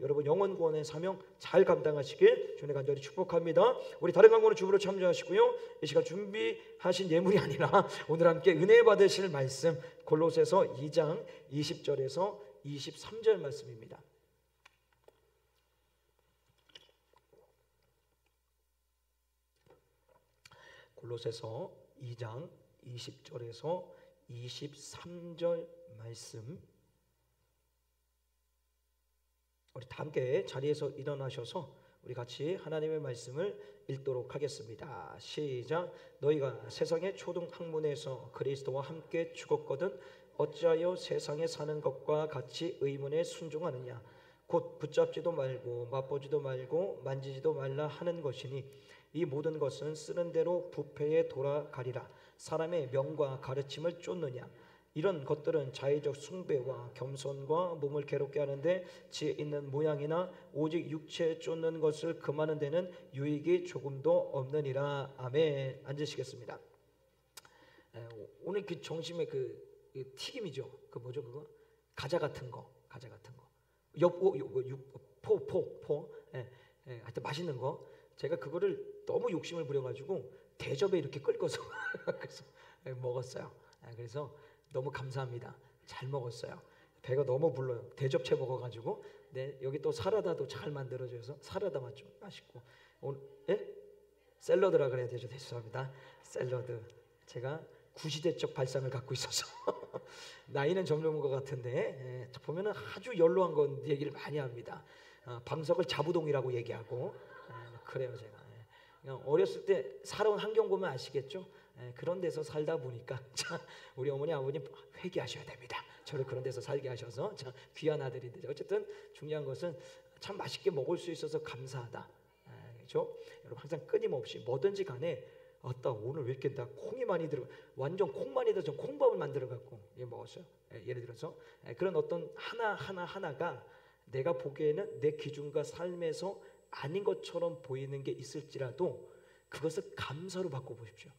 여러분 영혼 구원의 사명 잘 감당하시길 주님 간절히 축복합니다. 우리 다른 강구는 주부로 참조하시고요. 이 시간 준비하신 예물이 아니라 오늘 함께 은혜 받으실 말씀 골로새서 2장 20절에서 23절 말씀입니다. 골로새서 2장 20절에서 23절 말씀, 우리 다 함께 자리에서 일어나셔서 우리 같이 하나님의 말씀을 읽도록 하겠습니다. 시작. 너희가 세상의 초등 학문에서 그리스도와 함께 죽었거든 어찌하여 세상에 사는 것과 같이 의문에 순종하느냐. 곧 붙잡지도 말고 맛보지도 말고 만지지도 말라 하는 것이니 이 모든 것은 쓰는 대로 부패에 돌아가리라. 사람의 명과 가르침을 쫓느냐. 이런 것들은 자의적 숭배와 겸손과 몸을 괴롭게 하는데 지혜 있는 모양이나 오직 육체에 쫓는 것을 금하는 데는 유익이 조금도 없느니라. 아멘. 앉으시겠습니다. 오늘 그 점심에 그 튀김이죠. 그 뭐죠 그거? 과자 같은 거. 포. 하여튼 맛있는 거. 제가 그거를 너무 욕심을 부려가지고 대접에 이렇게 끓여서 그래서 먹었어요. 그래서 너무 감사합니다. 잘 먹었어요. 배가 너무 불러요. 대접채 먹어가지고. 네, 여기 또 사라다도 잘 만들어줘서 사라다 맞죠? 맛있고. 오늘 샐러드라 그래야 되죠. 죄송합니다. 샐러드. 제가 구시대적 발상을 갖고 있어서 나이는 젊은 것 같은데 보면은 아주 연로한 건 얘기를 많이 합니다. 방석을 자부동이라고 얘기하고 그래요. 제가 그냥 어렸을 때 살아온 환경 보면 아시겠죠? 그런 데서 살다 보니까 우리 어머니 아버님 회개하셔야 됩니다. 저를 그런 데서 살게 하셔서 참 귀한 아들인데 어쨌든 중요한 것은 참 맛있게 먹을 수 있어서 감사하다. 그렇죠? 여러분 항상 끊임없이 뭐든지 간에 아따 오늘 왜 이렇게 나 콩이 많이 들어 완전 콩 많이 들어서 콩밥을 만들어 갖고 먹었어요. 예를 들어서 그런 어떤 하나가 내가 보기에는 내 기준과 삶에서 아닌 것처럼 보이는 게 있을지라도 그것을 감사로 바꿔보십시오.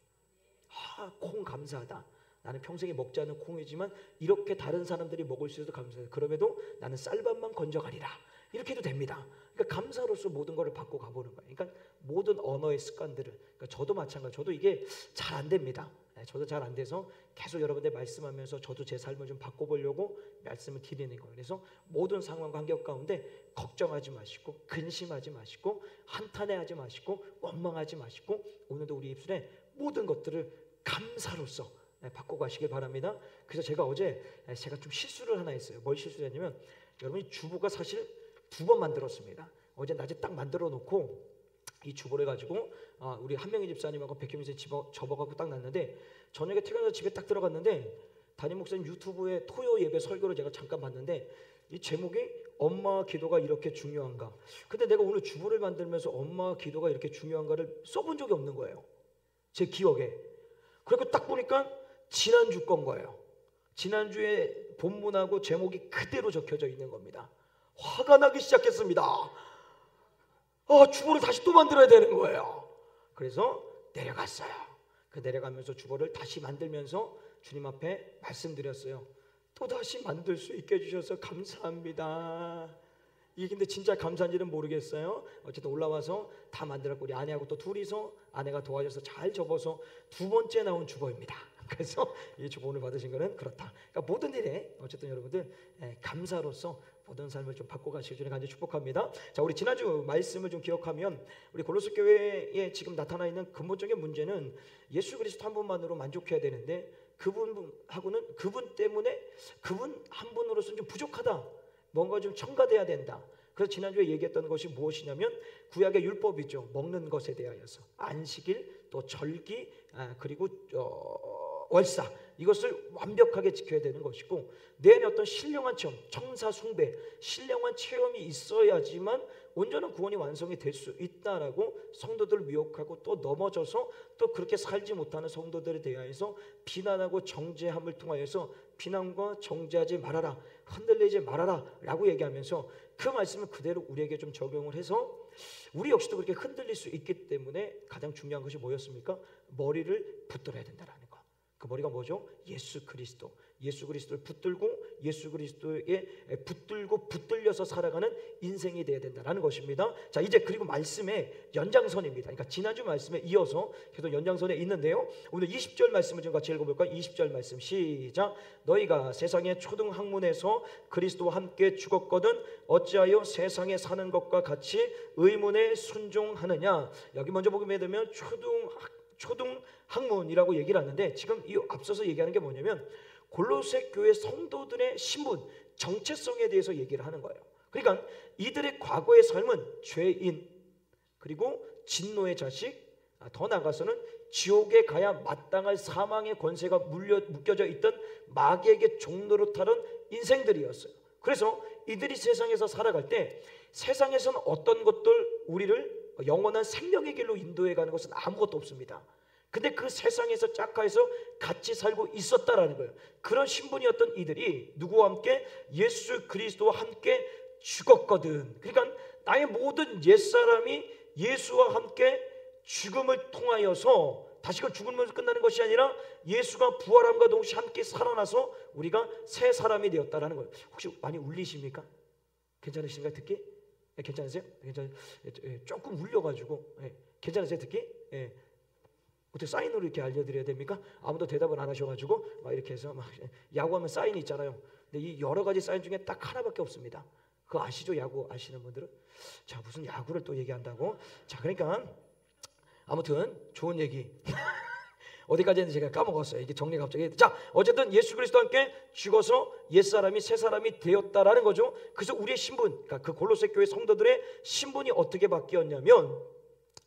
콩 감사하다. 나는 평생에 먹지 않은 콩이지만 이렇게 다른 사람들이 먹을 수 있어서 감사해요. 그럼에도 나는 쌀밥만 건져가리라. 이렇게 해도 됩니다. 그러니까 감사로서 모든 것을 바꿔 가보는 거예요. 그러니까 모든 언어의 습관들을. 그러니까 저도 마찬가지. 저도 이게 잘 안 됩니다. 저도 잘 안 돼서 계속 여러분들 말씀하면서 저도 제 삶을 좀 바꿔보려고 말씀을 드리는 거예요. 그래서 모든 상황과 환경 가운데 걱정하지 마시고 근심하지 마시고 한탄해하지 마시고 원망하지 마시고 오늘도 우리 입술에 모든 것들을 감사로서 바꿔가시길 바랍니다. 그래서 제가 어제 제가 좀 실수를 하나 했어요. 뭘 실수했냐면 여러분이 주보가 사실 2번 만들었습니다. 어제 낮에 딱 만들어 놓고 이 주보를 가지고 우리 한명희 집사님하고 백효민 집사님 접어갖고 딱 놨는데 저녁에 퇴근해서 집에 딱 들어갔는데 담임 목사님 유튜브에 토요 예배 설교를 제가 잠깐 봤는데 이 제목이 엄마 기도가 이렇게 중요한가. 근데 내가 오늘 주보를 만들면서 엄마 기도가 이렇게 중요한가를 써본 적이 없는 거예요. 제 기억에. 그리고 딱 보니까 지난주 건 거예요. 지난주에 본문하고 제목이 그대로 적혀져 있는 겁니다. 화가 나기 시작했습니다. 주보를 다시 또 만들어야 되는 거예요. 그래서 내려갔어요. 그 내려가면서 주보를 다시 만들면서 주님 앞에 말씀드렸어요. 또 다시 만들 수 있게 해주셔서 감사합니다. 이게 근데 진짜 감사한지는 모르겠어요. 어쨌든 올라와서 다 만들었고 우리 아내하고 또 둘이서 아내가 도와줘서 잘 접어서 2번째 나온 주보입니다. 그래서 이 주보 오늘 받으신 거는 그렇다. 그러니까 모든 일에 어쨌든 여러분들 감사로서 모든 삶을 좀 바꿔가시길 주님 간절히 축복합니다. 자, 우리 지난주 말씀을 좀 기억하면 우리 골로새 교회에 지금 나타나 있는 근본적인 문제는 예수 그리스도 한 분만으로 만족해야 되는데 그분하고는 그분 때문에 그분 한 분으로서는 좀 부족하다. 뭔가 좀 첨가돼야 된다. 그래서 지난주에 얘기했던 것이 무엇이냐면 구약의 율법이죠. 먹는 것에 대하여서 안식일 또 절기 그리고 월사 이것을 완벽하게 지켜야 되는 것이고 내 안에 어떤 신령한 체험, 청사 숭배, 신령한 체험이 있어야지만 온전한 구원이 완성이 될 수 있다라고 성도들을 미혹하고 또 넘어져서 또 그렇게 살지 못하는 성도들에 대하여서 비난하고 정죄함을 통하여서 비난과 정죄하지 말아라, 흔들리지 말아라 라고 얘기하면서 그 말씀을 그대로 우리에게 좀 적용을 해서 우리 역시도 그렇게 흔들릴 수 있기 때문에 가장 중요한 것이 뭐였습니까? 머리를 붙들어야 된다라는 거. 그 그 머리가 뭐죠? 예수 그리스도. 예수 그리스도를 붙들고 예수 그리스도에 붙들려서 살아가는 인생이 되어야 된다는 것입니다. 자, 이제 그리고 말씀의 연장선입니다. 그러니까 지난주 말씀에 이어서 계속 연장선에 있는데요. 오늘 20절 말씀을 좀 같이 읽어볼까요? 20절 말씀 시작. 너희가 세상의 초등 학문에서 그리스도와 함께 죽었거든 어찌하여 세상에 사는 것과 같이 의문에 순종하느냐. 여기 먼저 보게 되면 초등 학문이라고 얘기를 하는데, 지금 이 앞서서 얘기하는 게 뭐냐면 골로새 교회 성도들의 신분, 정체성에 대해서 얘기를 하는 거예요. 그러니까 이들의 과거의 삶은 죄인, 그리고 진노의 자식, 더 나아가서는 지옥에 가야 마땅할 사망의 권세가 묶여져 있던 마귀에게 종로로 타는 인생들이었어요. 그래서 이들이 세상에서 살아갈 때 세상에서는 어떤 것들 우리를 영원한 생명의 길로 인도해 가는 것은 아무것도 없습니다. 근데 그 세상에서 짝가에서 같이 살고 있었다라는 거예요. 그런 신분이었던 이들이 누구와 함께? 예수 그리스도와 함께 죽었거든. 그러니까 나의 모든 옛사람이 예수와 함께 죽음을 통하여서 다시금 죽으면서 끝나는 것이 아니라 예수가 부활함과 동시에 함께 살아나서 우리가 새 사람이 되었다라는 거예요. 혹시 많이 울리십니까? 괜찮으신가요? 듣기? 네, 괜찮으세요? 조금 울려가지고 괜찮으세요? 듣기? 어떻게 사인으로 이렇게 알려드려야 됩니까? 아무도 대답을 안 하셔가지고 막 이렇게 해서 막 야구하면 사인이 있잖아요. 근데 이 여러 가지 사인 중에 딱 하나밖에 없습니다. 그거 아시죠? 야구 아시는 분들은? 자, 무슨 야구를 또 얘기한다고? 자, 그러니까 아무튼 좋은 얘기 어디까지 했는지 제가 까먹었어요. 이게 정리가 갑자기. 자, 어쨌든 예수 그리스도와 함께 죽어서 옛사람이 새사람이 되었다라는 거죠. 그래서 우리의 신분, 그러니까 그 골로새 교회 성도들의 신분이 어떻게 바뀌었냐면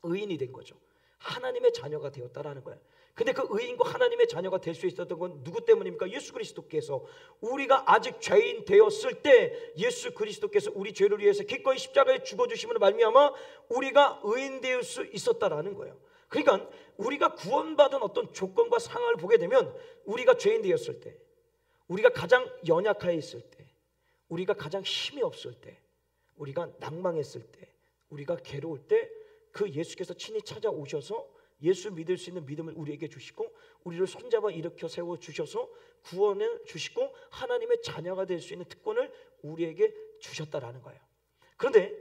의인이 된 거죠. 하나님의 자녀가 되었다라는 거예요. 근데 그 의인과 하나님의 자녀가 될 수 있었던 건 누구 때문입니까? 예수 그리스도께서. 우리가 아직 죄인 되었을 때 예수 그리스도께서 우리 죄를 위해서 기꺼이 십자가에 죽어주심으로 말미암아 우리가 의인 되을 수 있었다라는 거예요. 그러니까 우리가 구원받은 어떤 조건과 상황을 보게 되면 우리가 죄인 되었을 때, 우리가 가장 연약하에 있을 때, 우리가 가장 힘이 없을 때, 우리가 낭망했을 때, 우리가 괴로울 때 그 예수께서 친히 찾아오셔서 예수 믿을 수 있는 믿음을 우리에게 주시고 우리를 손잡아 일으켜 세워 주셔서 구원을 주시고 하나님의 자녀가 될 수 있는 특권을 우리에게 주셨다라는 거예요. 그런데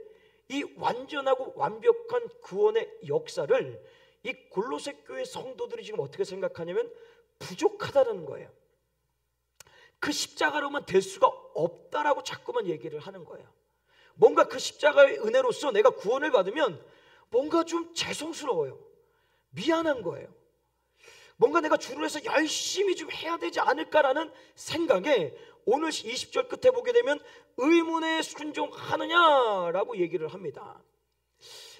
이 완전하고 완벽한 구원의 역사를 이 골로새 교회 성도들이 지금 어떻게 생각하냐면 부족하다는 거예요. 그 십자가로만 될 수가 없다라고 자꾸만 얘기를 하는 거예요. 뭔가 그 십자가의 은혜로서 내가 구원을 받으면 뭔가 좀 죄송스러워요. 미안한 거예요. 뭔가 내가 주를 위해서 열심히 좀 해야 되지 않을까라는 생각에 오늘 20절 끝에 보게 되면 의문에 순종하느냐라고 얘기를 합니다.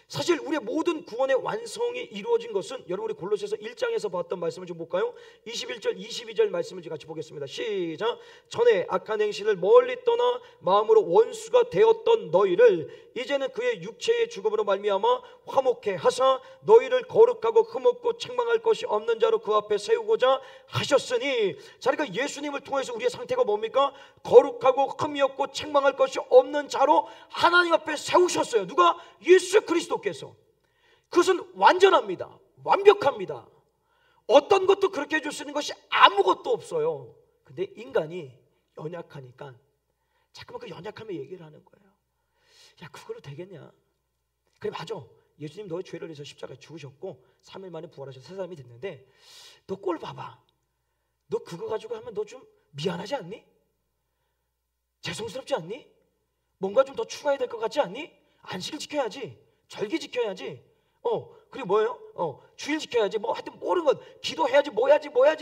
사실 우리의 모든 구원의 완성이 이루어진 것은 여러분 우리 골로새서 1장에서 봤던 말씀을 좀 볼까요? 21절 22절 말씀을 같이 보겠습니다. 시작. 전에 악한 행실을 멀리 떠나 마음으로 원수가 되었던 너희를 이제는 그의 육체의 죽음으로 말미암아 화목해 하사 너희를 거룩하고 흠없고 책망할 것이 없는 자로 그 앞에 세우고자 하셨으니. 자, 그러니까 예수님을 통해서 우리의 상태가 뭡니까? 거룩하고 흠이 없고 책망할 것이 없는 자로 하나님 앞에 세우셨어요. 누가? 예수 그리스도께서. 그것은 완전합니다. 완벽합니다. 어떤 것도 그렇게 해줄 수 있는 것이 아무것도 없어요. 근데 인간이 연약하니까 자꾸만 그 연약함에 얘기를 하는 거예요. 야, 그걸로 되겠냐? 그래, 맞아. 예수님 너의 죄를 위해서 십자가에 죽으셨고 3일 만에 부활하셔서 새 사람이 됐는데 너 꼴 봐봐. 너 그거 가지고 하면 너 좀 미안하지 않니? 죄송스럽지 않니? 뭔가 좀 더 추가해야 될 것 같지 않니? 안식을 지켜야지. 절기 지켜야지. 그리고 뭐예요? 주일 지켜야지. 뭐 하여튼 모르는 건 기도해야지. 뭐야지를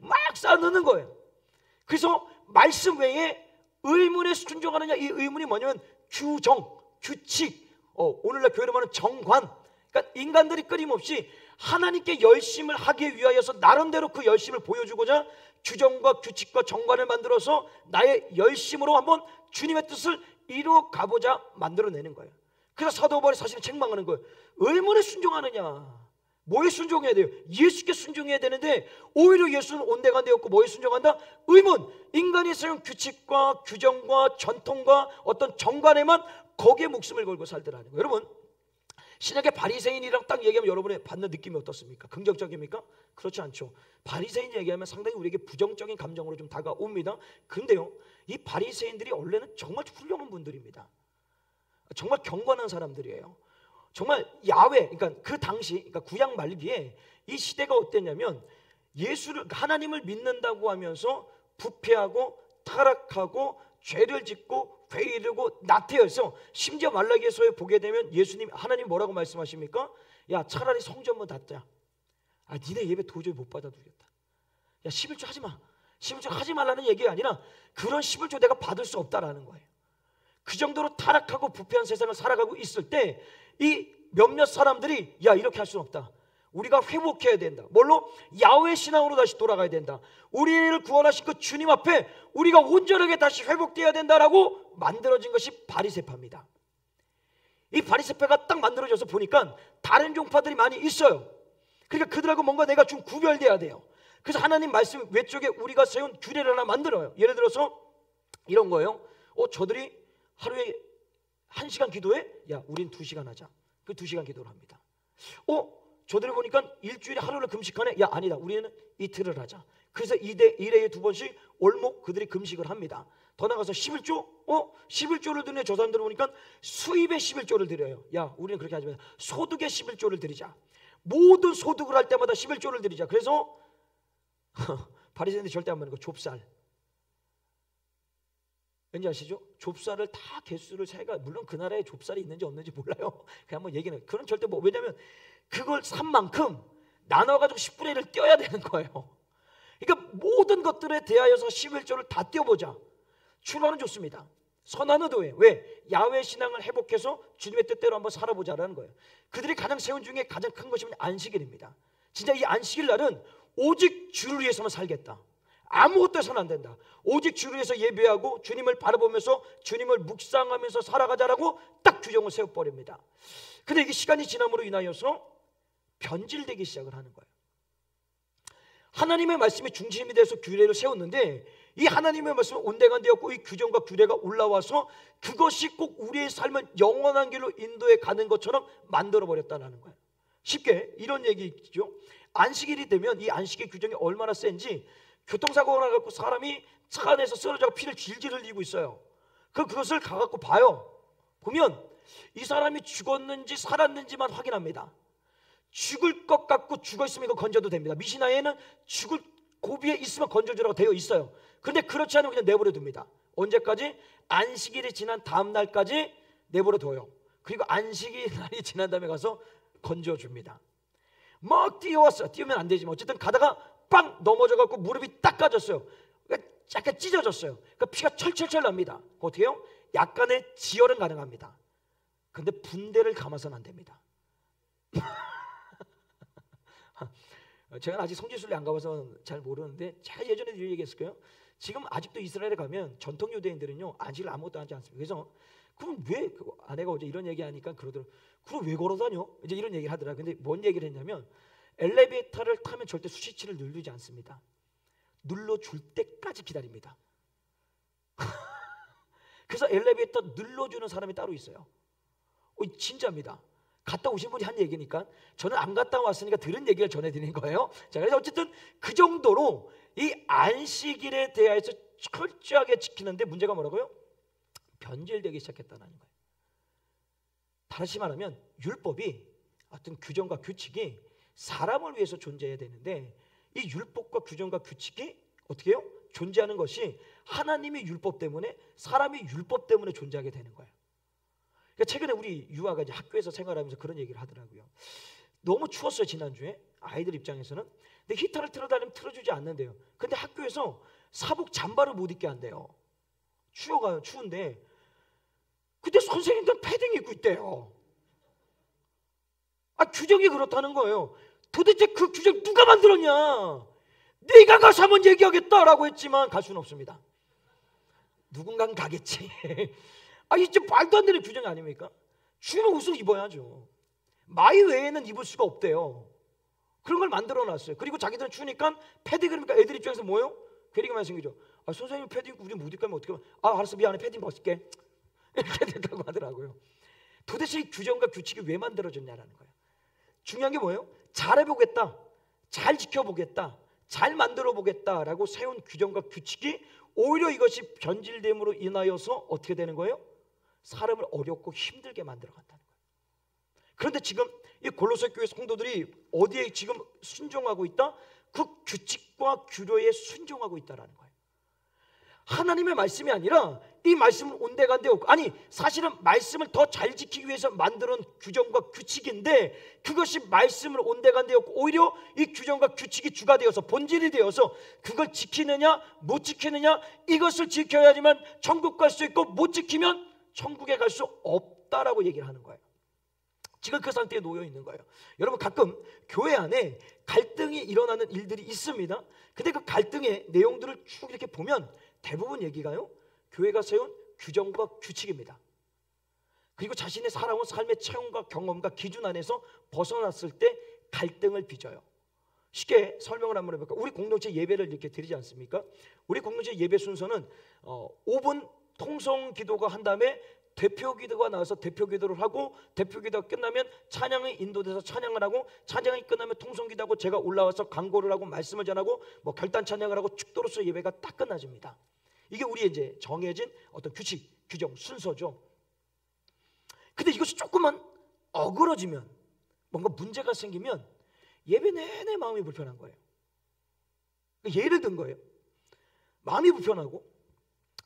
막 쌓아놓는 거예요. 그래서 말씀 외에 의문에 순종하느냐, 이 의문이 뭐냐면 규정, 규칙, 오늘날 교회로 말하는 정관. 그러니까 인간들이 끊임없이 하나님께 열심을 하기 위하여서 나름대로 그 열심을 보여주고자 규정과 규칙과 정관을 만들어서 나의 열심으로 한번 주님의 뜻을 이루어 가보자 만들어내는 거예요. 그래서 사도 바울이 사실은 책망하는 거예요. 의문에 순종하느냐? 뭐에 순종해야 돼요? 예수께 순종해야 되는데 오히려 예수는 온데간 되었고 뭐에 순종한다? 의문. 인간이 세운 규칙과 규정과 전통과 어떤 정관에만 거기에 목숨을 걸고 살더라는 거예요. 여러분, 신약의 바리새인이랑 딱 얘기하면 여러분의 받는 느낌이 어떻습니까? 긍정적입니까? 그렇지 않죠. 바리새인 얘기하면 상당히 우리에게 부정적인 감정으로 좀 다가옵니다. 근데요, 이 바리새인들이 원래는 정말 훌륭한 분들입니다. 정말 경건한 사람들이에요. 정말 야훼, 그러니까 그 당시, 그러니까 구약 말기에 이 시대가 어땠냐면 예수를, 하나님을 믿는다고 하면서 부패하고 타락하고 죄를 짓고 회의르고 나태해서, 심지어 말라기에서 보게 되면 예수님, 하나님 뭐라고 말씀하십니까? 야, 차라리 성전문 닫자. 니네 예배 도저히 못 받아주겠다. 야, 11조 하지 마. 11조 하지 말라는 얘기가 아니라 그런 11조 내가 받을 수 없다라는 거예요. 그 정도로 타락하고 부패한 세상을 살아가고 있을 때 이 몇몇 사람들이 야, 이렇게 할 수는 없다. 우리가 회복해야 된다. 뭘로? 야훼 신앙으로 다시 돌아가야 된다. 우리를 구원하신 그 주님 앞에 우리가 온전하게 다시 회복되어야 된다라고 만들어진 것이 바리새파입니다. 이 바리새파가 딱 만들어져서 보니까 다른 종파들이 많이 있어요. 그러니까 그들하고 뭔가 내가 좀 구별돼야 돼요. 그래서 하나님 말씀 외쪽에 우리가 세운 규례를 하나 만들어요. 예를 들어서 이런 거예요. 저들이 하루에 1시간 기도해? 야, 우린 2시간 하자. 그 2시간 기도를 합니다. 저들이 보니까 일주일에 하루를 금식하네? 야, 아니다. 우리는 이틀을 하자. 그래서 1회에 2번씩 월목 그들이 금식을 합니다. 더 나가서 11조? 11조를 드리는 저 사람들 보니까 수입의 11조를 드려요. 야, 우리는 그렇게 하지 마. 소득의 11조를 드리자. 모든 소득을 할 때마다 11조를 드리자. 그래서 바리새인들이 절대 안 먹는 거, 좁쌀. 왠지 아시죠? 좁쌀을 다 개수를 세가, 물론 그 나라에 좁쌀이 있는지 없는지 몰라요. 그냥 한번 얘기는, 그런 절대 왜냐면 그걸 산 만큼 나눠가지고 10분의 1을 떼어야 되는 거예요. 그러니까 모든 것들에 대하여서 11조를 다 떼어보자. 출발은 좋습니다. 선한 의도에. 왜? 야훼 신앙을 회복해서 주님의 뜻대로 한번 살아보자라는 거예요. 그들이 가장 세운 중에 가장 큰 것이 안식일입니다. 진짜 이 안식일 날은 오직 주를 위해서만 살겠다. 아무것도 해서는 안 된다. 오직 주를 위해서 예배하고 주님을 바라보면서 주님을 묵상하면서 살아가자라고 딱 규정을 세워버립니다. 근데 이게 시간이 지남으로 인하여서 변질되기 시작을 하는 거예요. 하나님의 말씀이 중심이 돼서 규례를 세웠는데 이 하나님의 말씀은 온데간데였고 이 규정과 규례가 올라와서 그것이 꼭 우리의 삶을 영원한 길로 인도해 가는 것처럼 만들어버렸다는 거예요. 쉽게 이런 얘기죠. 안식일이 되면 이 안식일 규정이 얼마나 센지, 교통사고가 나갖고 사람이 차 안에서 쓰러져서 피를 질질 흘리고 있어요. 그것을 가갖고 봐요. 보면 이 사람이 죽었는지 살았는지만 확인합니다. 죽을 것 같고 죽어있으면 이거 건져도 됩니다. 미시나에는 죽을 고비에 있으면 건져주라고 되어 있어요. 그런데 그렇지 않으면 그냥 내버려 둡니다. 언제까지? 안식일이 지난 다음 날까지 내버려 둬요. 그리고 안식일 날이 지난 다음에 가서 건져줍니다. 막 뛰어왔어. 뛰면 안 되지만 어쨌든 가다가 빵 넘어져갖고 무릎이 딱 까졌어요. 그러니까 약간 찢어졌어요. 그러니까 피가 철철철 납니다. 어떻게 해요? 약간의 지혈은 가능합니다. 근데 분대를 감아서는 안 됩니다. 제가 아직 성지순례 안 가봐서 잘 모르는데 제가 예전에 이런 얘기했을 거예요. 지금 아직도 이스라엘에 가면 전통 유대인들은요 안식일 아무것도 하지 않습니다. 그래서 그럼 왜 아내가 어제 이런 얘기하니까 그러더라고요. 그럼 왜 걸어다녀? 이제 이런 얘기를 하더라고요. 근데 뭔 얘기를 했냐면 엘리베이터를 타면 절대 수시치를 누르지 않습니다. 눌러줄 때까지 기다립니다. 그래서 엘리베이터 눌러주는 사람이 따로 있어요. 진짜입니다. 갔다 오신 분이 한 얘기니까 저는 안 갔다 왔으니까 들은 얘기를 전해드리는 거예요. 자, 그래서 어쨌든 그 정도로 이 안식일에 대해서 철저하게 지키는데 문제가 뭐라고요? 변질되기 시작했다는 거예요. 다시 말하면 율법이 어떤 규정과 규칙이 사람을 위해서 존재해야 되는데 이 율법과 규정과 규칙이 어떻게 해요? 존재하는 것이 하나님의 율법 때문에, 사람이 율법 때문에 존재하게 되는 거예요. 그러니까 최근에 우리 유아가 이제 학교에서 생활하면서 그런 얘기를 하더라고요. 너무 추웠어요 지난주에 아이들 입장에서는. 근데 히터를 틀어달라면 틀어주지 않는데요. 근데 학교에서 사복 잠바를 못 입게 한대요. 추운데. 근데 선생님들은 패딩 입고 있대요. 규정이 그렇다는 거예요. 도대체 그 규정 누가 만들었냐? 네가 가서 한번 얘기하겠다라고 했지만 갈 수는 없습니다. 누군가는 가겠지. 이제 말도 안 되는 규정이 아닙니까? 추우면 옷을 입어야죠. 마이 외에는 입을 수가 없대요. 그런 걸 만들어놨어요. 그리고 자기들은 추우니까 패딩, 그러니까 애들 입장에서 뭐예요? 괴리가만 생기죠. 선생님 패딩 입고 우리 못 입고 하면 어떻게 하면 알았어 미안해 패딩 벗을게. 이렇게 된다고 하더라고요. 도대체 이 규정과 규칙이 왜 만들어졌냐라는 거예요. 중요한 게 뭐예요? 잘해보겠다, 잘 지켜보겠다, 잘 만들어보겠다라고 세운 규정과 규칙이 오히려 이것이 변질됨으로 인하여서 어떻게 되는 거예요? 사람을 어렵고 힘들게 만들어간다는 거예요. 그런데 지금 이 골로새 교회 성도들이 어디에 지금 순종하고 있다? 그 규칙과 규례에 순종하고 있다라는 거예요. 하나님의 말씀이 아니라 이 말씀은 온데간데 없고, 아니 사실은 말씀을 더 잘 지키기 위해서 만드는 규정과 규칙인데 그것이 말씀을 온데간데 없고 오히려 이 규정과 규칙이 주가 되어서 본질이 되어서 그걸 지키느냐 못 지키느냐, 이것을 지켜야지만 천국 갈 수 있고 못 지키면 천국에 갈 수 없다라고 얘기를 하는 거예요. 지금 그 상태에 놓여 있는 거예요. 여러분, 가끔 교회 안에 갈등이 일어나는 일들이 있습니다. 근데 그 갈등의 내용들을 쭉 이렇게 보면 대부분 얘기가요, 교회가 세운 규정과 규칙입니다. 그리고 자신의 살아온 삶의 체험과 경험과 기준 안에서 벗어났을 때 갈등을 빚어요. 쉽게 설명을 한번 해볼까요? 우리 공동체 예배를 이렇게 드리지 않습니까? 우리 공동체 예배 순서는 5분 통성 기도가 한 다음에 대표 기도가 나와서 대표 기도를 하고, 대표 기도가 끝나면 찬양이 인도돼서 찬양을 하고, 찬양이 끝나면 통성 기도하고, 제가 올라와서 강고를 하고 말씀을 전하고 뭐 결단 찬양을 하고 축도로서 예배가 딱 끝나집니다. 이게 우리의 이제 정해진 어떤 규칙, 규정, 순서죠. 근데 이것이 조금만 어그러지면, 뭔가 문제가 생기면 예배 내내 마음이 불편한 거예요. 예를 든 거예요. 마음이 불편하고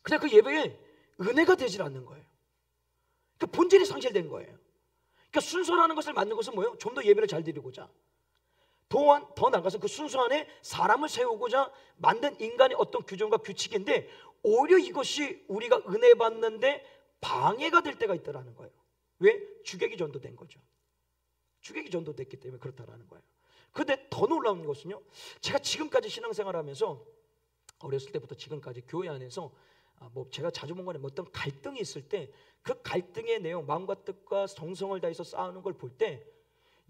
그냥 그 예배에 은혜가 되질 않는 거예요. 그러니까 본질이 상실된 거예요. 그러니까 순서라는 것을 만든 것은 뭐예요? 좀 더 예배를 잘 드리고자, 또한 더 나가서 그 순서 안에 사람을 세우고자 만든 인간의 어떤 규정과 규칙인데 오히려 이것이 우리가 은혜 받는데 방해가 될 때가 있다라는 거예요. 왜? 주객이 전도된 거죠. 주객이 전도됐기 때문에 그렇다라는 거예요. 그런데 더 놀라운 것은요, 제가 지금까지 신앙생활하면서 어렸을 때부터 지금까지 교회 안에서 뭐 제가 자주 본 거는 어떤 갈등이 있을 때 그 갈등의 내용, 마음과 뜻과 정성을 다해서 싸우는 걸 볼 때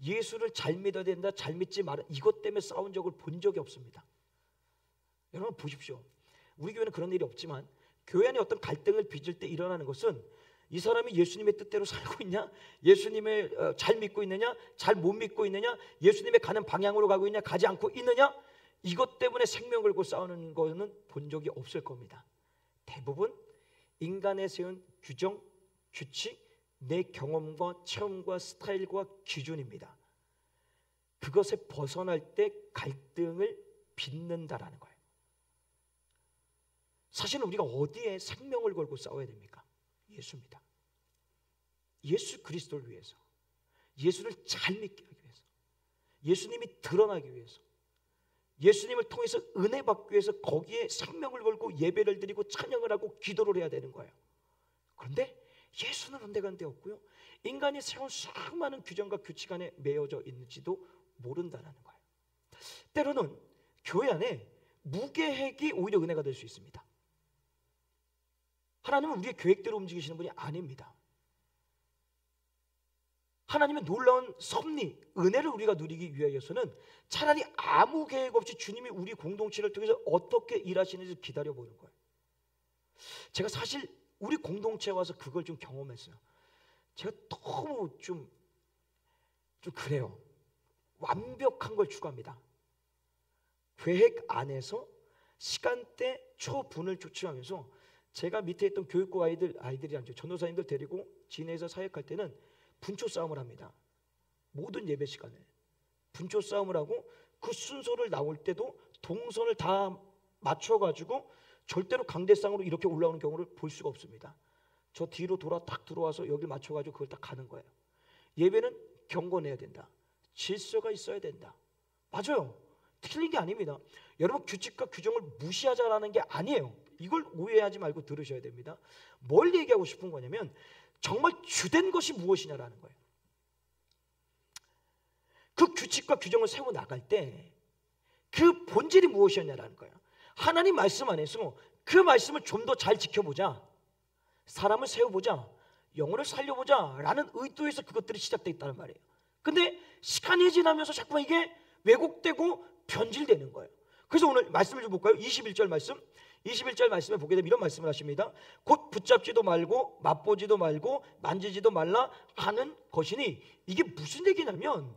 예수를 잘 믿어야 된다, 잘 믿지 마라, 이것 때문에 싸운 적을 본 적이 없습니다. 여러분 보십시오. 우리 교회는 그런 일이 없지만 교회 안에 어떤 갈등을 빚을 때 일어나는 것은 이 사람이 예수님의 뜻대로 살고 있냐, 예수님의 잘 믿고 있느냐, 잘 못 믿고 있느냐, 예수님의 가는 방향으로 가고 있냐, 가지 않고 있느냐, 이것 때문에 생명 걸고 싸우는 거는 본 적이 없을 겁니다. 대부분 인간의 세운 규정, 규칙, 내 경험과 체험과 스타일과 기준입니다. 그것에 벗어날 때 갈등을 빚는다라는 거예요. 사실은 우리가 어디에 생명을 걸고 싸워야 됩니까? 예수입니다. 예수 그리스도를 위해서, 예수를 잘 믿게 하기 위해서, 예수님이 드러나기 위해서, 예수님을 통해서 은혜 받기 위해서 거기에 생명을 걸고 예배를 드리고 찬양을 하고 기도를 해야 되는 거예요. 그런데 예수는 온데간데 없고요, 인간이 세운 수많은 규정과 규칙 안에 매여져 있는지도 모른다는 거예요. 때로는 교회 안에 무계획이 오히려 은혜가 될 수 있습니다. 하나님은 우리의 계획대로 움직이시는 분이 아닙니다. 하나님의 놀라운 섭리, 은혜를 우리가 누리기 위하여서는 차라리 아무 계획 없이 주님이 우리 공동체를 통해서 어떻게 일하시는지 기다려보는 거예요. 제가 사실 우리 공동체에 와서 그걸 좀 경험했어요. 제가 너무 좀 그래요. 완벽한 걸 추구합니다. 계획 안에서 시간대 초분을 조치하면서 제가 밑에 있던 교육국 아이들이 아니죠, 전도사님들 데리고 진해에서 사역할 때는 분초 싸움을 합니다. 모든 예배 시간에 분초 싸움을 하고 그 순서를 나올 때도 동선을 다 맞춰가지고 절대로 강대상으로 이렇게 올라오는 경우를 볼 수가 없습니다. 저 뒤로 딱 들어와서 여기를 맞춰가지고 그걸 딱 가는 거예요. 예배는 경건해야 된다, 질서가 있어야 된다. 맞아요. 틀린 게 아닙니다. 여러분, 규칙과 규정을 무시하자라는 게 아니에요. 이걸 오해하지 말고 들으셔야 됩니다. 뭘 얘기하고 싶은 거냐면 정말 주된 것이 무엇이냐라는 거예요. 그 규칙과 규정을 세워 나갈 때 그 본질이 무엇이었냐라는 거예요. 하나님 말씀 안에서 그 말씀을 좀 더 잘 지켜보자, 사람을 세워보자, 영혼을 살려보자 라는 의도에서 그것들이 시작되어 있다는 말이에요. 근데 시간이 지나면서 자꾸만 이게 왜곡되고 변질되는 거예요. 그래서 오늘 말씀을 좀 볼까요? 21절 말씀, 21절 말씀에 보게 되면 이런 말씀을 하십니다. 곧 붙잡지도 말고 맛보지도 말고 만지지도 말라 하는 것이니, 이게 무슨 얘기냐면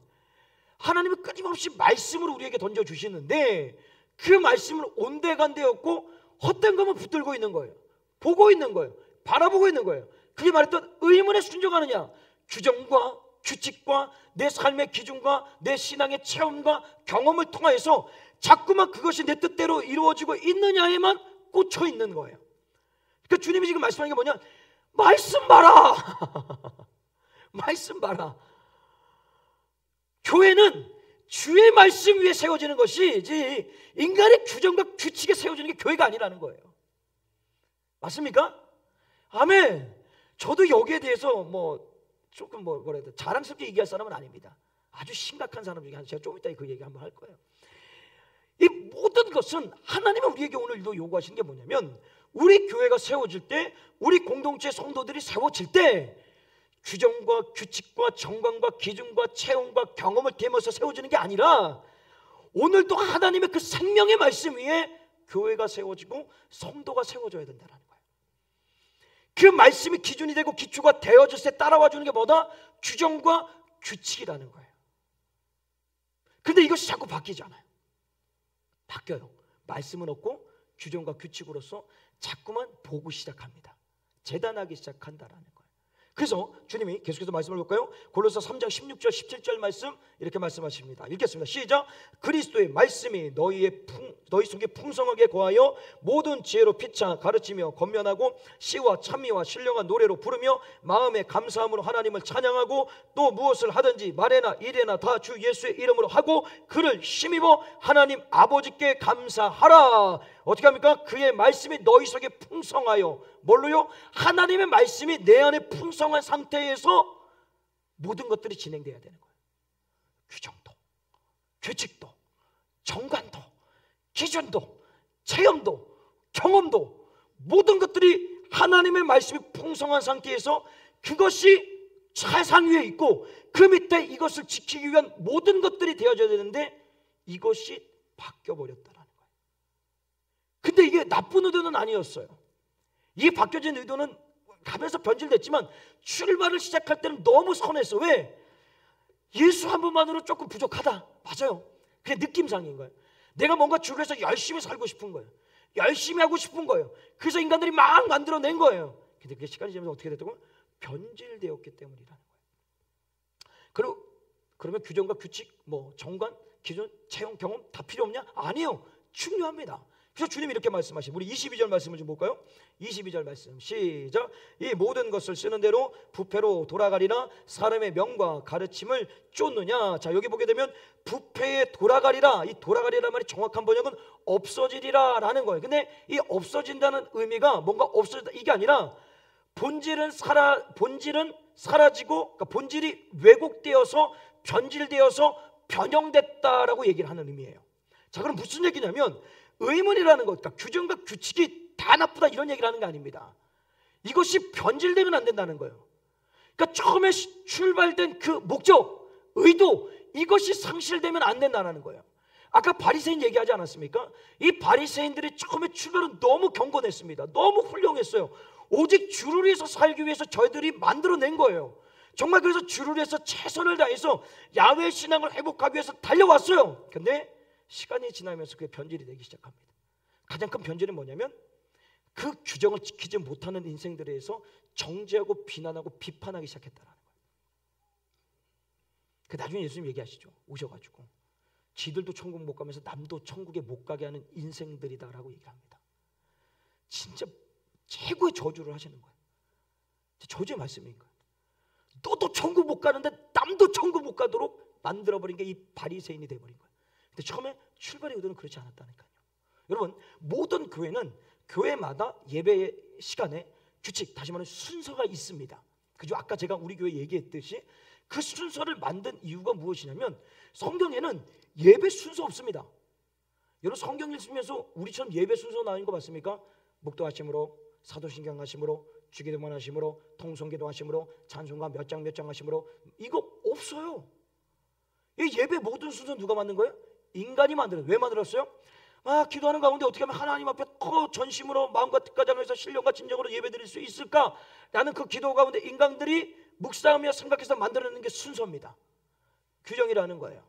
하나님은 끊임없이 말씀을 우리에게 던져주시는데 그 말씀을 온데간데 없고 헛된 것만 붙들고 있는 거예요. 보고 있는 거예요. 바라보고 있는 거예요. 그게 말했던 의문에 순종하느냐, 규정과 규칙과 내 삶의 기준과 내 신앙의 체험과 경험을 통하여서 자꾸만 그것이 내 뜻대로 이루어지고 있느냐에만 꽂혀 있는 거예요. 그러니까 주님이 지금 말씀하는 게 뭐냐, 말씀 봐라. 말씀 봐라. 교회는 주의 말씀 위에 세워지는 것이지 인간의 규정과 규칙에 세워지는 게 교회가 아니라는 거예요. 맞습니까? 아멘. 저도 여기에 대해서 조금 뭐라 해야 돼, 자랑스럽게 얘기할 사람은 아닙니다. 아주 심각한 사람 중에 제가 좀 이따 그 얘기 한번 할 거예요. 이 모든 것은 하나님은 우리에게 오늘도 요구하시는 게 뭐냐면, 우리 교회가 세워질 때, 우리 공동체 성도들이 세워질 때 규정과 규칙과 정관과 기준과 체험과 경험을 대면서 세워지는 게 아니라 오늘도 하나님의 그 생명의 말씀 위에 교회가 세워지고 성도가 세워져야 된다는 거예요. 그 말씀이 기준이 되고 기초가 되어질 때 따라와 주는 게 뭐다? 규정과 규칙이라는 거예요. 근데 이것이 자꾸 바뀌지 않아요. 바뀌어요. 말씀은 없고 규정과 규칙으로서 자꾸만 보고 시작합니다. 재단하기 시작한다라는 거예요. 그래서 주님이 계속해서 말씀을 볼까요? 골로새 3장 16절 17절 말씀 이렇게 말씀하십니다. 읽겠습니다. 시작. 그리스도의 말씀이 너희 속에 풍성하게 거하여 모든 지혜로 피차 가르치며 권면하고 시와 찬미와 신령한 노래로 부르며 마음에 감사함으로 하나님을 찬양하고 또 무엇을 하든지 말에나 일에나 다 주 예수의 이름으로 하고 그를 힘입어 하나님 아버지께 감사하라. 어떻게 합니까? 그의 말씀이 너희 속에 풍성하여, 뭘로요? 하나님의 말씀이 내 안에 풍성한 상태에서 모든 것들이 진행돼야 되는 거예요. 규정도, 규칙도, 정관도, 기준도, 체험도, 경험도, 모든 것들이 하나님의 말씀이 풍성한 상태에서 그것이 최상 위에 있고 그 밑에 이것을 지키기 위한 모든 것들이 되어져야 되는데 이것이 바뀌어버렸다라는 거예요. 근데 이게 나쁜 의도는 아니었어요. 이게 바뀌어진 의도는 가면서 변질됐지만 출발을 시작할 때는 너무 선했어. 왜? 예수 한 분만으로 조금 부족하다. 맞아요. 그게 느낌상인 거예요. 내가 뭔가 주를 위해서 열심히 살고 싶은 거예요. 열심히 하고 싶은 거예요. 그래서 인간들이 막 만들어낸 거예요. 근데 그게 시간이 지나면서 어떻게 됐다고? 변질되었기 때문이라는 거예요. 그러면 규정과 규칙, 정관, 기준, 체험, 경험 다 필요 없냐? 아니에요. 중요합니다. 그래서 주님이 이렇게 말씀하시고, 우리 22절 말씀을 좀 볼까요? 22절 말씀 시작. 이 모든 것을 쓰는 대로 부패로 돌아가리라. 사람의 명과 가르침을 쫓느냐. 자, 여기 보게 되면 부패에 돌아가리라. 이 돌아가리라 말이 정확한 번역은 없어지리라 라는 거예요. 근데 이 없어진다는 의미가 뭔가 없어진다 이게 아니라 본질은 사라지고, 그러니까 본질이 왜곡되어서 변질되어서 변형됐다라고 얘기를 하는 의미예요. 자, 그럼 무슨 얘기냐면 의문이라는 것, 그러니까 규정과 규칙이 다 나쁘다 이런 얘기를 하는 게 아닙니다. 이것이 변질되면 안 된다는 거예요. 그러니까 처음에 출발된 그 목적, 의도, 이것이 상실되면 안 된다는 거예요. 아까 바리새인 얘기하지 않았습니까? 이 바리새인들이 처음에 출발은 너무 경건했습니다. 너무 훌륭했어요. 오직 주를 위해서 살기 위해서 저희들이 만들어낸 거예요. 정말 그래서 주를 위해서 최선을 다해서 야훼 신앙을 회복하기 위해서 달려왔어요. 근데 시간이 지나면서 그게 변질이 되기 시작합니다. 가장 큰 변질은 뭐냐면 그 규정을 지키지 못하는 인생들에 대해서 정죄하고 비난하고 비판하기 시작했다는 거예요. 그 나중에 예수님 얘기하시죠. 오셔가지고 지들도 천국 못 가면서 남도 천국에 못 가게 하는 인생들이다라고 얘기합니다. 진짜 최고의 저주를 하시는 거예요. 저주의 말씀인 거예요. 너도 천국 못 가는데 남도 천국 못 가도록 만들어버린 게 이 바리새인이 돼버린 거예요. 근데 처음에 출발의 의도는 그렇지 않았다니까요. 여러분, 모든 교회는 교회마다 예배 시간에 규칙, 다시 말하면 순서가 있습니다. 그죠? 아까 제가 우리 교회 얘기했듯이 그 순서를 만든 이유가 무엇이냐면 성경에는 예배 순서 없습니다. 여러분 성경 읽으면서 우리처럼 예배 순서 나온 거 맞습니까? 목도하심으로, 사도신경 하심으로, 주기도만 하심으로, 통성기도 하심으로, 찬송가 몇 장 하심으로, 이거 없어요. 이 예배 모든 순서 누가 만든 거예요? 인간이 만들어요. 왜 만들었어요? 기도하는 가운데 어떻게 하면 하나님 앞에 더 전심으로 마음과 뜻과 장에서 신령과 진정으로 예배드릴 수 있을까라는 그 기도 가운데 인간들이 묵상하며 생각해서 만들어내는 게 순서입니다. 규정이라는 거예요.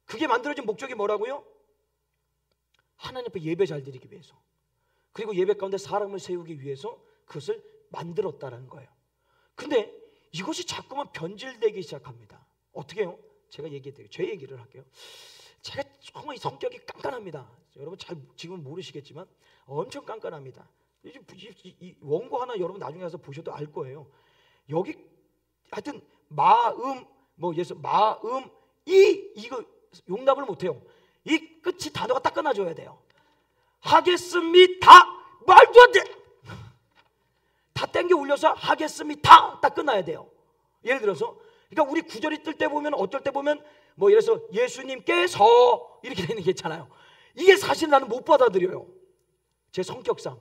그게 만들어진 목적이 뭐라고요? 하나님 앞에 예배 잘 드리기 위해서, 그리고 예배 가운데 사람을 세우기 위해서 그것을 만들었다는 거예요. 근데 이것이 자꾸만 변질되기 시작합니다. 어떻게 해요? 제가 얘기해드릴게요. 제 얘기를 할게요. 제가 정말 이 성격이 깐깐합니다. 여러분 잘 지금 모르시겠지만 엄청 깐깐합니다. 이 원고 하나 여러분 나중에 가서 보셔도 알 거예요. 여기 하여튼 마음 예서 마음 이거 용납을 못해요. 이 끝이 단어가 딱 끊어져야 돼요. 하겠습니다. 말도 안 돼. 다 땡겨 올려서 하겠습니다. 딱 끝나야 돼요. 예를 들어서 그러니까 우리 구절이 뜰 때 보면 어떨 때 보면 예를 들어서 예수님께서 이렇게 되는 게 있잖아요. 이게 사실 나는 못 받아들여요. 제 성격상.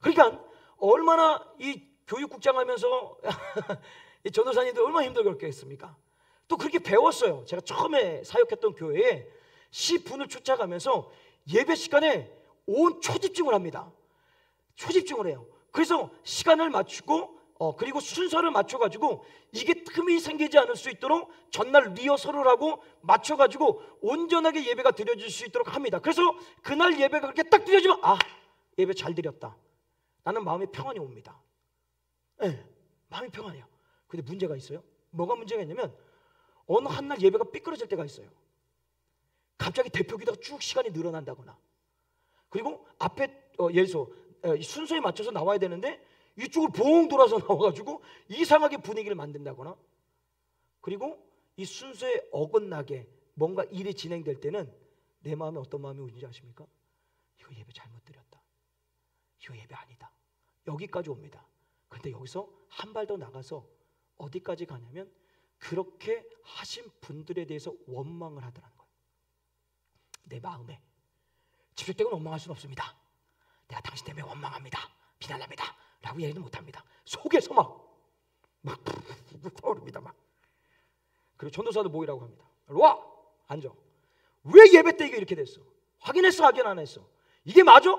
그러니까 얼마나 이 교육국장 하면서 이 전도사님들 얼마나 힘들겠습니까? 또 그렇게 배웠어요. 제가 처음에 사역했던 교회에 10분을 쫓아가면서 예배 시간에 온 초집중을 합니다. 초집중을 해요. 그래서 시간을 맞추고 그리고 순서를 맞춰가지고 이게 틈이 생기지 않을 수 있도록 전날 리허설을 하고 맞춰가지고 온전하게 예배가 드려질 수 있도록 합니다. 그래서 그날 예배가 그렇게 딱 드려지면 예배 잘 드렸다. 나는 마음에 평안이 옵니다. 네, 마음이 평안해요. 근데 문제가 있어요. 뭐가 문제가 있냐면 어느 한날 예배가 삐뚤어질 때가 있어요. 갑자기 대표 기도가 쭉 시간이 늘어난다거나, 그리고 앞에 예를 들어서 순서에 맞춰서 나와야 되는데 이쪽을 봉 돌아서 나와가지고 이상하게 분위기를 만든다거나, 그리고 이 순서에 어긋나게 뭔가 일이 진행될 때는 내 마음에 어떤 마음이 오는지 아십니까? 이거 예배 잘못 드렸다. 이거 예배 아니다. 여기까지 옵니다. 그런데 여기서 한 발 더 나가서 어디까지 가냐면 그렇게 하신 분들에 대해서 원망을 하더라는 거예요. 내 마음에 직접적으로 원망할 수는 없습니다. 내가 당신 때문에 원망합니다. 비난합니다. 라고 얘기는 못합니다. 속에서 막 떠오릅니다. 막. 그리고 전도사도 모이라고 합니다. 와! 앉아. 왜 예배 때 이게 이렇게 됐어? 확인했어? 확인 안 했어? 이게 맞아?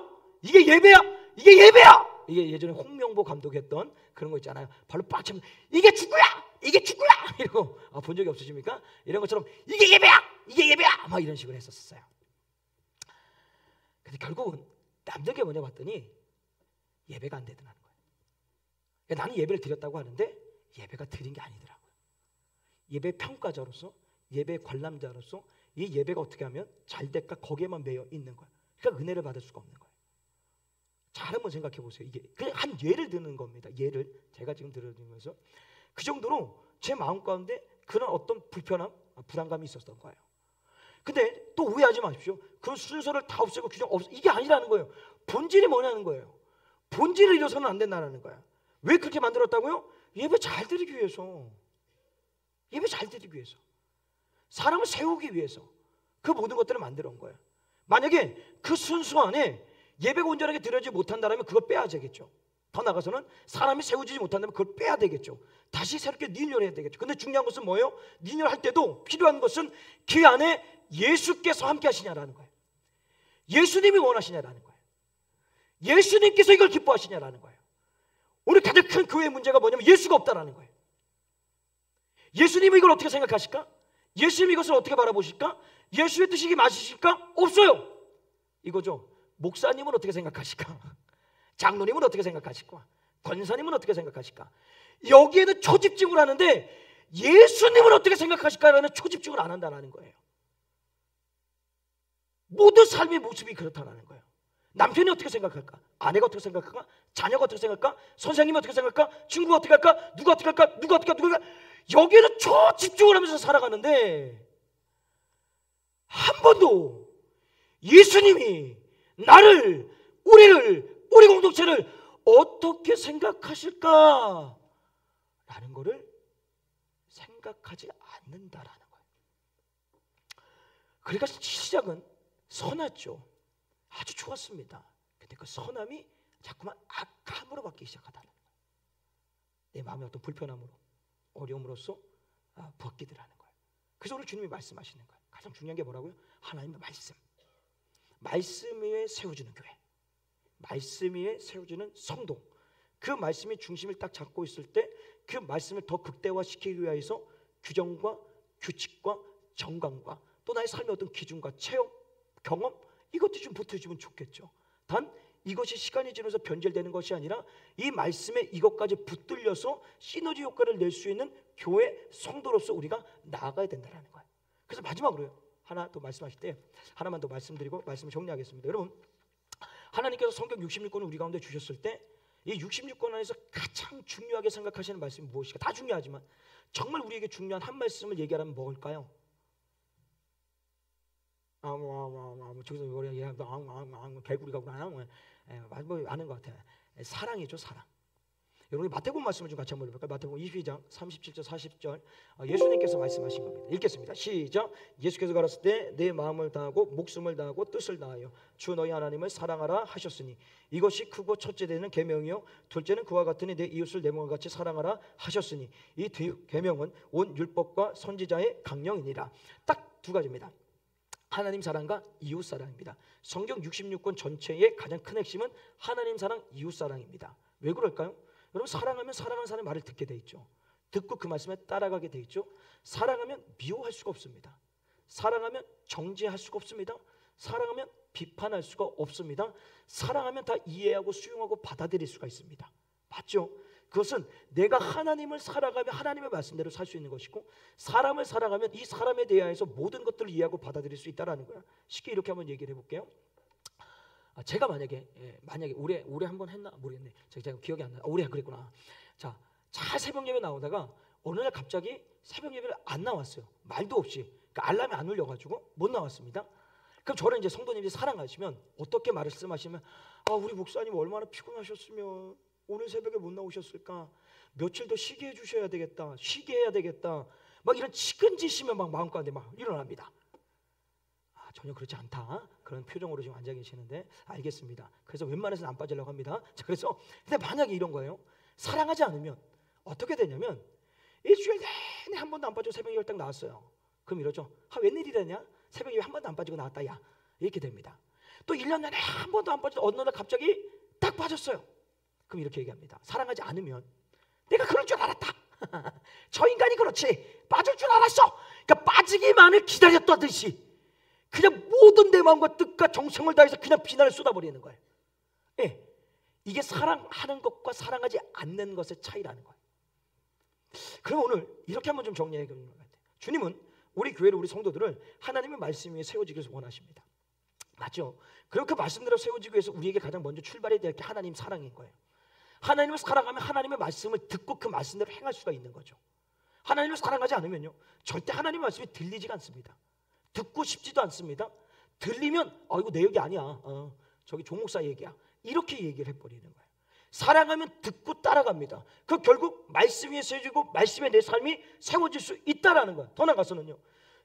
이게 예배야? 이게 예배야? 이게 예전에 홍명보 감독했던 그런 거 있잖아요. 발로 빡 차면 이게 축구야! 이게 축구야! 이러고 본 적이 없으십니까? 이런 것처럼 이게 예배야! 이게 예배야! 막 이런 식으로 했었어요. 근데 결국은 남들게 뭐냐 봤더니 예배가 안 되더라는 거예요. 그러니까 나는 예배를 드렸다고 하는데 예배가 드린 게 아니더라고요. 예배 평가자로서, 예배 관람자로서 이 예배가 어떻게 하면 잘 될까 거기에만 매여 있는 거예요. 그러니까 은혜를 받을 수가 없는 거예요. 잘 한번 생각해 보세요. 이게 그냥 한 예를 드는 겁니다. 예를 제가 지금 들어드리면서 그 정도로 제 마음 가운데 그런 어떤 불편함, 불안감이 있었던 거예요. 근데 또 오해하지 마십시오. 그 순서를 다 없애고 규정 이게 아니라는 거예요. 본질이 뭐냐는 거예요. 본질을 잃어서는 안 된다는 거야. 왜 그렇게 만들었다고요? 예배 잘 드리기 위해서. 예배 잘 드리기 위해서. 사람을 세우기 위해서. 그 모든 것들을 만들어 온 거예요. 만약에 그 순서 안에 예배가 온전하게 드려지지 못한다면 그걸 빼야 되겠죠. 더 나가서는 사람이 세워지지 못한다면 그걸 빼야 되겠죠. 다시 새롭게 리뉴얼 해야 되겠죠. 근데 중요한 것은 뭐예요? 리뉴얼 할 때도 필요한 것은 그 안에 예수께서 함께 하시냐라는 거예요. 예수님이 원하시냐라는 거예요. 예수님께서 이걸 기뻐하시냐라는 거예요. 오늘 가장 큰 교회의 문제가 뭐냐면 예수가 없다라는 거예요. 예수님은 이걸 어떻게 생각하실까? 예수님이 이것을 어떻게 바라보실까? 예수의 뜻이 맞으실까? 없어요. 이거죠. 목사님은 어떻게 생각하실까? 장로님은 어떻게 생각하실까? 권사님은 어떻게 생각하실까? 여기에는 초집중을 하는데 예수님은 어떻게 생각하실까라는 초집중을 안 한다는 거예요. 모든 삶의 모습이 그렇다는 거예요. 남편이 어떻게 생각할까? 아내가 어떻게 생각할까? 자녀가 어떻게 생각할까? 선생님이 어떻게 생각할까? 친구가 어떻게 할까? 누가 어떻게 할까? 누가 어떻게 할까? 여기에는 초집중을 하면서 살아가는데 한 번도 예수님이 나를, 우리 공동체를 어떻게 생각하실까? 라는 거를 생각하지 않는다라는 거예요. 그러니까 시작은 선했죠. 아주 좋았습니다. 근데 그 선함이 자꾸만 악함으로 바뀌기 시작하다는 거예요. 내 마음의 어떤 불편함으로, 어려움으로써 바뀌더라는 거예요. 그래서 오늘 주님이 말씀하시는 거예요. 가장 중요한 게 뭐라고요? 하나님의 말씀. 말씀 위에 세워지는 교회, 말씀 위에 세워지는 성도, 그 말씀이 중심을 딱 잡고 있을 때 그 말씀을 더 극대화시키기 위해서 규정과 규칙과 정강과 또 나의 삶의 어떤 기준과 체험, 경험, 이것도 좀 붙어주면 좋겠죠. 단 이것이 시간이 지나서 변질되는 것이 아니라 이 말씀에 이것까지 붙들려서 시너지 효과를 낼 수 있는 교회 성도로서 우리가 나아가야 된다는 거예요. 그래서 마지막으로요, 하나 더 말씀하실 때 하나만 더 말씀드리고 말씀을 정리하겠습니다. 여러분, 하나님께서 성경 66권을 우리 가운데 주셨을 때 이 66권 안에서 가장 중요하게 생각하시는 말씀이 무엇일까? 다 중요하지만 정말 우리에게 중요한 한 말씀을 얘기하라면 뭘까요? 저기서 우리가 얘기하면 개구리가 뭐 아는 것 같아요. 사랑이죠, 사랑. 여러분 마태복음 말씀을 좀 같이 한번 볼까요? 마태복음 22장 37절 40절 예수님께서 말씀하신 겁니다. 읽겠습니다. 시작. 예수께서 가라사대 때 내 마음을 다하고 목숨을 다하고 뜻을 다하여 주 너희 하나님을 사랑하라 하셨으니 이것이 크고 첫째 되는 계명이요 둘째는 그와 같으니 내 이웃을 내 몸과 같이 사랑하라 하셨으니 이 계명은 온 율법과 선지자의 강령이니라. 딱 두 가지입니다. 하나님 사랑과 이웃 사랑입니다. 성경 66권 전체의 가장 큰 핵심은 하나님 사랑, 이웃 사랑입니다. 왜 그럴까요? 여러분, 사랑하면 사랑하는 사람의 말을 듣게 돼 있죠. 듣고 그 말씀에 따라가게 돼 있죠. 사랑하면 미워할 수가 없습니다. 사랑하면 정죄할 수가 없습니다. 사랑하면 비판할 수가 없습니다. 사랑하면 다 이해하고 수용하고 받아들일 수가 있습니다. 맞죠? 그것은 내가 하나님을 살아가며 하나님의 말씀대로 살 수 있는 것이고 사람을 살아가면 이 사람에 대하여서 모든 것들을 이해하고 받아들일 수 있다는 거야. 쉽게 이렇게 한번 얘기를 해볼게요. 제가 만약에 올해 한번 했나 모르겠네. 제가 기억이 안 나. 올해 그랬구나. 자, 잘 새벽 예배 나오다가 어느 날 갑자기 새벽 예배를 안 나왔어요. 말도 없이. 그러니까 알람이 안 울려가지고 못 나왔습니다. 그럼 저를 이제 성도님들이 사랑하시면 어떻게 말씀하시면 우리 목사님 얼마나 피곤하셨으면 오늘 새벽에 못 나오셨을까? 며칠 더 쉬게 해주셔야 되겠다. 쉬게 해야 되겠다. 막 이런 측은지시면 막 마음가운데 막 일어납니다. 전혀 그렇지 않다. 그런 표정으로 지금 앉아 계시는데 알겠습니다. 그래서 웬만해서는 안 빠지려고 합니다. 자, 그래서 근데 만약에 이런 거예요. 사랑하지 않으면 어떻게 되냐면 일주일 내내 한 번도 안 빠지고 새벽에 딱 나왔어요. 그럼 이러죠. 웬일이라냐? 새벽에 한 번도 안 빠지고 나왔다. 야, 이렇게 됩니다. 또 1년 내내 한 번도 안 빠지고 어느 날 갑자기 딱 빠졌어요. 그럼 이렇게 얘기합니다. 사랑하지 않으면 내가 그럴 줄 알았다. 저 인간이 그렇지. 빠질 줄 알았어. 그러니까 빠지기만을 기다렸다듯이 그냥 모든 내 마음과 뜻과 정성을 다해서 그냥 비난을 쏟아버리는 거예요. 예, 이게 사랑하는 것과 사랑하지 않는 것의 차이라는 거예요. 그럼 오늘 이렇게 한번 좀 정리해 보는 것 같아요. 주님은 우리 교회를, 우리 성도들을 하나님의 말씀 위에 세워지기를 원하십니다. 맞죠? 그럼 그 말씀대로 세워지기 위해서 우리에게 가장 먼저 출발해야 될 게 하나님 사랑인 거예요. 하나님을 사랑하면 하나님의 말씀을 듣고 그 말씀대로 행할 수가 있는 거죠. 하나님을 사랑하지 않으면요 절대 하나님의 말씀이 들리지가 않습니다. 듣고 싶지도 않습니다. 들리면 이거 내 얘기 아니야. 저기 조 목사 얘기야. 이렇게 얘기를 해버리는 거예요. 사랑하면 듣고 따라갑니다. 그 결국 말씀 위에 세워지고 말씀에 내 삶이 세워질 수 있다라는 거예요. 더 나아가서는요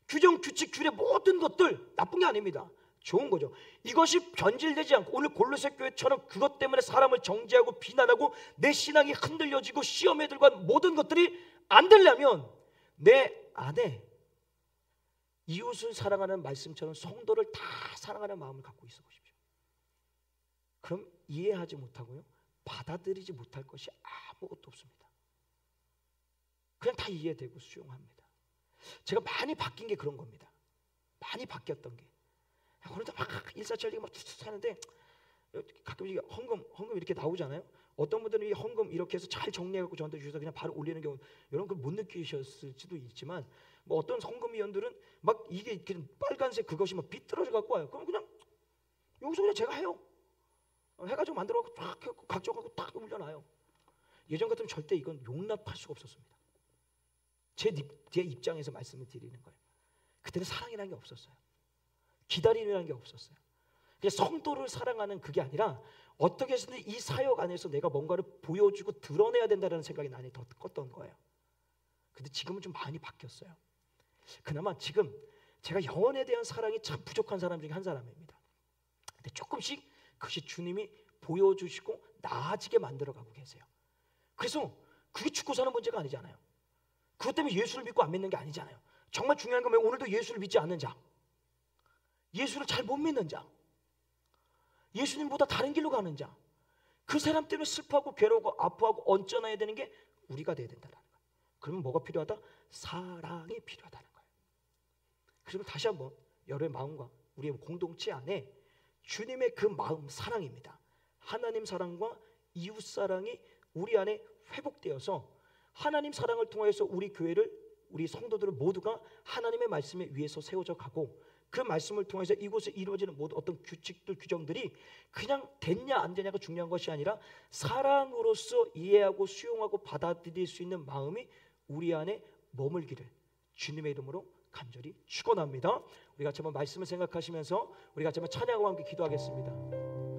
규정, 규칙, 규례 모든 것들 나쁜 게 아닙니다. 좋은 거죠. 이것이 변질되지 않고 오늘 골로새 교회처럼 그것 때문에 사람을 정죄하고 비난하고 내 신앙이 흔들려지고 시험에 들어간 모든 것들이 안 되려면 내 안에 이웃을 사랑하는 말씀처럼 성도를 다 사랑하는 마음을 갖고 있어 보십시오. 그럼 이해하지 못하고요 받아들이지 못할 것이 아무것도 없습니다. 그냥 다 이해되고 수용합니다. 제가 많이 바뀐 게 그런 겁니다. 많이 바뀌었던 게 그러다 막 일사천리가 막 사는데 가끔 이게 헌금 이렇게 나오잖아요. 어떤 분들은 이 헌금 이렇게 해서 잘 정리해갖고 저한테 주셔서 그냥 바로 올리는 경우 여러분 그걸 못 느끼셨을지도 있지만 뭐 어떤 헌금위원들은 막 이게 빨간색 그것이 막 비뚤어져 갖고 와요. 그럼 그냥 여기서 그냥 제가 해요. 해가지고 만들어갖고 쫙 해갖고 각져갖고 딱 올려놔요. 예전 같으면 절대 이건 용납할 수가 없었습니다. 제 입장에서 말씀을 드리는 거예요. 그때는 사랑이라는 게 없었어요. 기다림이라는 게 없었어요. 그냥 성도를 사랑하는 그게 아니라 어떻게 해서든 이 사역 안에서 내가 뭔가를 보여주고 드러내야 된다는 생각이 나니 더 컸던 거예요. 근데 지금은 좀 많이 바뀌었어요. 그나마 지금 제가 영혼에 대한 사랑이 참 부족한 사람 중에 한 사람입니다. 근데 조금씩 그것이 주님이 보여주시고 나아지게 만들어가고 계세요. 그래서 그게 죽고 사는 문제가 아니잖아요. 그것 때문에 예수를 믿고 안 믿는 게 아니잖아요. 정말 중요한 건 오늘도 예수를 믿지 않는 자, 예수를 잘 못 믿는 자, 예수님보다 다른 길로 가는 자, 그 사람 때문에 슬퍼하고 괴로워하고 아파하고 언짢아야 되는 게 우리가 돼야 된다는 거예요. 그러면 뭐가 필요하다? 사랑이 필요하다는 거예요. 그리고 다시 한번 여러분의 마음과 우리의 공동체 안에 주님의 그 마음, 사랑입니다. 하나님 사랑과 이웃 사랑이 우리 안에 회복되어서 하나님 사랑을 통해서 우리 교회를, 우리 성도들을 모두가 하나님의 말씀에 위에서 세워져 가고, 그 말씀을 통해서 이곳에 이루어지는 모든 어떤 규칙들, 규정들이 그냥 됐냐 안 되냐가 중요한 것이 아니라 사랑으로서 이해하고 수용하고 받아들일 수 있는 마음이 우리 안에 머물기를 주님의 이름으로 간절히 축원합니다. 우리 같이 한번 말씀을 생각하시면서 우리 같이 한번 찬양과 함께 기도하겠습니다.